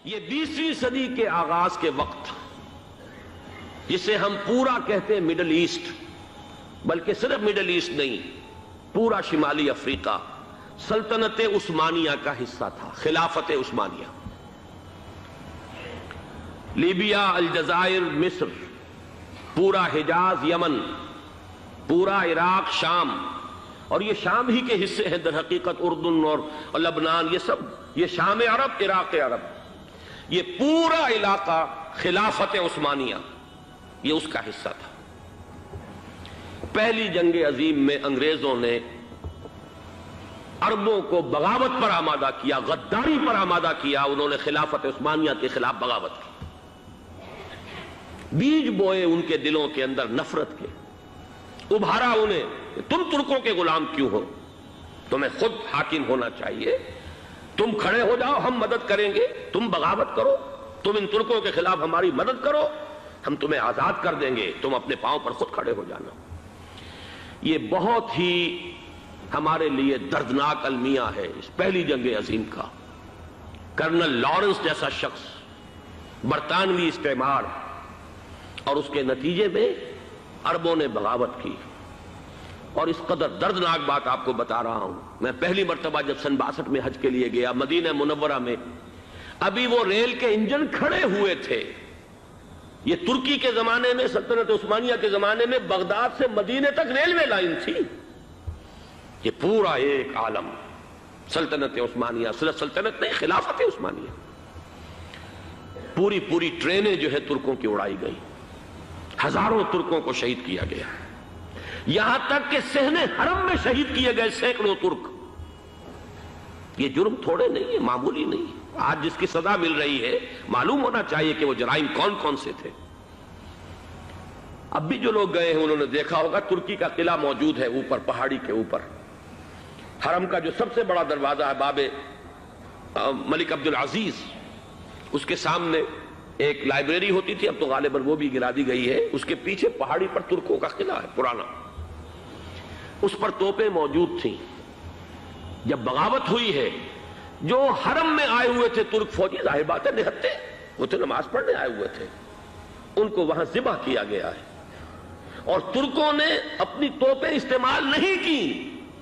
یہ 20ویں صدی کے آغاز کے وقت جسے ہم پورا کہتے ہیں مڈل ایسٹ، بلکہ صرف مڈل ایسٹ نہیں، پورا شمالی افریقہ سلطنت عثمانیہ کا حصہ تھا، خلافت عثمانیہ۔ لیبیا، الجزائر، مصر، پورا حجاز، یمن، پورا عراق، شام، اور یہ شام ہی کے حصے ہیں در حقیقت، اردن اور لبنان، یہ شام عرب، عراق عرب، یہ پورا علاقہ خلافت عثمانیہ یہ اس کا حصہ تھا۔ پہلی جنگ عظیم میں انگریزوں نے عربوں کو بغاوت پر آمادہ کیا، غداری پر آمادہ کیا، انہوں نے خلافت عثمانیہ کے خلاف بغاوت کی، بیج بوئے ان کے دلوں کے اندر نفرت کے، ابھارا انہیں، تم ترکوں کے غلام کیوں ہو، تمہیں خود حاکم ہونا چاہیے، تم کھڑے ہو جاؤ، ہم مدد کریں گے، تم بغاوت کرو، تم ان ترکوں کے خلاف ہماری مدد کرو، ہم تمہیں آزاد کر دیں گے، تم اپنے پاؤں پر خود کھڑے ہو جانا۔ یہ بہت ہی ہمارے لیے دردناک المیہ ہے اس پہلی جنگ عظیم کا۔ کرنل لارنس جیسا شخص، برطانوی استعمار، اور اس کے نتیجے میں عربوں نے بغاوت کی۔ اور اس قدر دردناک بات آپ کو بتا رہا ہوں، میں پہلی مرتبہ جب سن 62 میں حج کے لیے گیا مدینہ منورہ میں، ابھی وہ ریل کے انجن کھڑے ہوئے تھے۔ یہ ترکی کے زمانے میں، سلطنت عثمانیہ کے زمانے میں بغداد سے مدینے تک ریلوے لائن تھی۔ یہ پورا ایک عالم سلطنت عثمانیہ، سلطنت نہیں، خلافت عثمانیہ، پوری ٹرینیں جو ہے ترکوں کی اڑائی گئی، ہزاروں ترکوں کو شہید کیا گیا، یہاں تک کہ صحن حرم میں شہید کیے گئے سینکڑوں ترک۔ یہ جرم تھوڑے نہیں ہے، معمولی نہیں۔ آج جس کی سزا مل رہی ہے، معلوم ہونا چاہیے کہ وہ جرائم کون کون سے تھے۔ اب بھی جو لوگ گئے ہیں انہوں نے دیکھا ہوگا، ترکی کا قلعہ موجود ہے اوپر پہاڑی کے اوپر، حرم کا جو سب سے بڑا دروازہ ہے باب ملک عبدالعزیز، اس کے سامنے ایک لائبریری ہوتی تھی، اب تو غالباً وہ بھی گرا دی گئی ہے، اس کے پیچھے پہاڑی پر ترکوں کا قلعہ ہے پرانا، اس پر توپیں موجود تھیں۔ جب بغاوت ہوئی ہے، جو حرم میں آئے ہوئے تھے ترک فوجی، ظاہر بات ہے نہتے، وہ تو نماز پڑھنے آئے ہوئے تھے، ان کو وہاں ذبح کیا گیا ہے۔ اور ترکوں نے اپنی توپیں استعمال نہیں کی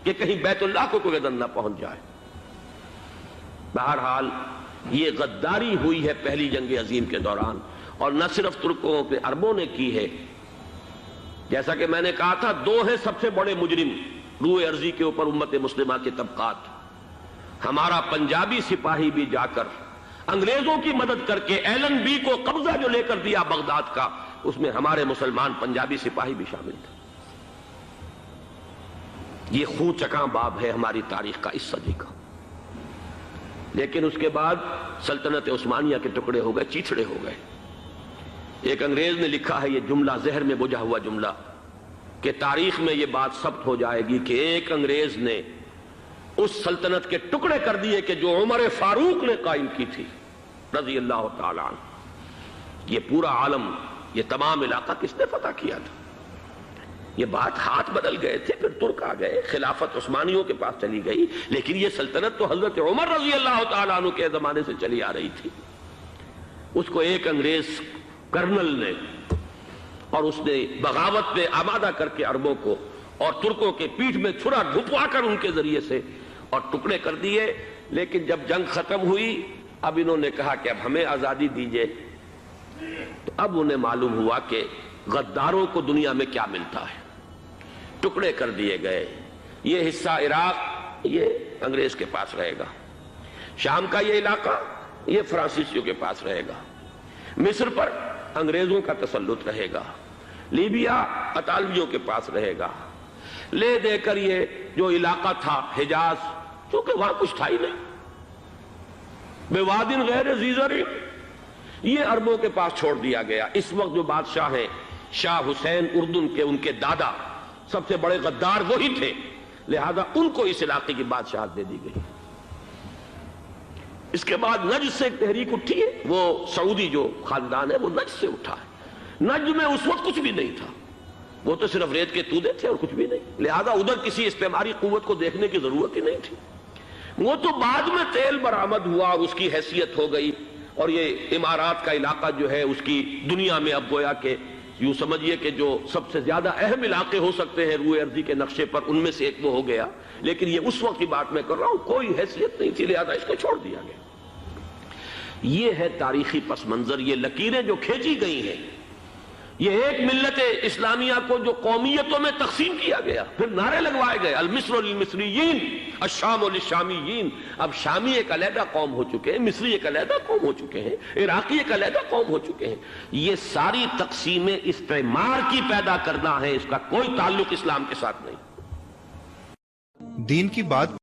کہ کہیں بیت اللہ کو کوئی اذن نہ پہنچ جائے۔ بہرحال یہ غداری ہوئی ہے پہلی جنگ عظیم کے دوران، اور نہ صرف ترکوں پہ عربوں نے کی ہے۔ جیسا کہ میں نے کہا تھا، دو ہیں سب سے بڑے مجرم روئے ارضی کے اوپر امت مسلمہ کے طبقات۔ ہمارا پنجابی سپاہی بھی جا کر انگریزوں کی مدد کر کے ایلن بی کو قبضہ جو لے کر دیا بغداد کا، اس میں ہمارے مسلمان پنجابی سپاہی بھی شامل تھے۔ یہ خون چکاں باب ہے ہماری تاریخ کا اس صدی کا۔ لیکن اس کے بعد سلطنت عثمانیہ کے ٹکڑے ہو گئے، چیتھڑے ہو گئے۔ ایک انگریز نے لکھا ہے یہ جملہ، زہر میں بجھا ہوا جملہ، کہ تاریخ میں یہ بات ثبت ہو جائے گی کہ ایک انگریز نے اس سلطنت کے ٹکڑے کر دیے کہ جو عمر فاروق نے قائم کی تھی رضی اللہ تعالیٰ عنہ۔ یہ پورا عالم، یہ تمام علاقہ کس نے فتح کیا تھا؟ یہ بات ہاتھ بدل گئے تھے، پھر ترک آ گئے، خلافت عثمانیوں کے پاس چلی گئی، لیکن یہ سلطنت تو حضرت عمر رضی اللہ تعالیٰ عنہ کے زمانے سے چلی آ رہی تھی۔ اس کو ایک انگریز کرنل نے، اور اس نے بغاوت پہ آمادہ کر کے عربوں کو اور ترکوں کے پیٹھ میں چھرا گھپوا کر ان کے ذریعے سے اور ٹکڑے کر دیے۔ لیکن جب جنگ ختم ہوئی، اب انہوں نے کہا کہ اب ہمیں آزادی دیجئے، تو اب انہیں معلوم ہوا کہ غداروں کو دنیا میں کیا ملتا ہے۔ ٹکڑے کر دیے گئے۔ یہ حصہ عراق یہ انگریز کے پاس رہے گا، شام کا یہ علاقہ یہ فرانسیسیوں کے پاس رہے گا، مصر پر انگریزوں کا تسلط رہے گا، لیبیا اطالویوں کے پاس رہے گا، لے دے کر یہ جو علاقہ تھا حجاز، چونکہ وہاں کچھ تھا ہی نہیں، بوادن غیر ذی زرع، یہ عربوں کے پاس چھوڑ دیا گیا۔ اس وقت جو بادشاہ ہیں شاہ حسین اردن کے، ان کے دادا سب سے بڑے غدار وہی تھے، لہذا ان کو اس علاقے کی بادشاہت دے دی گئی۔ اس کے بعد نجد سے ایک تحریک اٹھی ہے، وہ سعودی جو خاندان ہے وہ نجد سے اٹھا ہے۔ نجد میں اس وقت کچھ بھی نہیں تھا، وہ تو صرف ریت کے تودے تھے اور کچھ بھی نہیں، لہذا ادھر کسی استعماری قوت کو دیکھنے کی ضرورت ہی نہیں تھی۔ وہ تو بعد میں تیل برآمد ہوا اور اس کی حیثیت ہو گئی، اور یہ امارات کا علاقہ جو ہے اس کی دنیا میں اب گویا کہ یوں سمجھیے کہ جو سب سے زیادہ اہم علاقے ہو سکتے ہیں روئے ارضی کے نقشے پر، ان میں سے ایک وہ ہو گیا، لیکن یہ اس وقت کی بات میں کر رہا ہوں، کوئی حیثیت نہیں تھی، لہذا اس کو چھوڑ دیا گیا۔ یہ ہے تاریخی پس منظر، یہ لکیریں جو کھینچی گئی ہیں، یہ ایک ملت اسلامیہ کو جو قومیتوں میں تقسیم کیا گیا، پھر نعرے لگوائے گئے المصر للمصریین الشام للشامیین۔ اب شامی ایک علیحدہ قوم ہو چکے ہیں، مصری ایک علیحدہ قوم ہو چکے ہیں، عراقی ایک علیحدہ قوم ہو چکے ہیں۔ یہ ساری تقسیمیں استعمار کی پیدا کرنا ہے، اس کا کوئی تعلق اسلام کے ساتھ نہیں۔ دین کی بات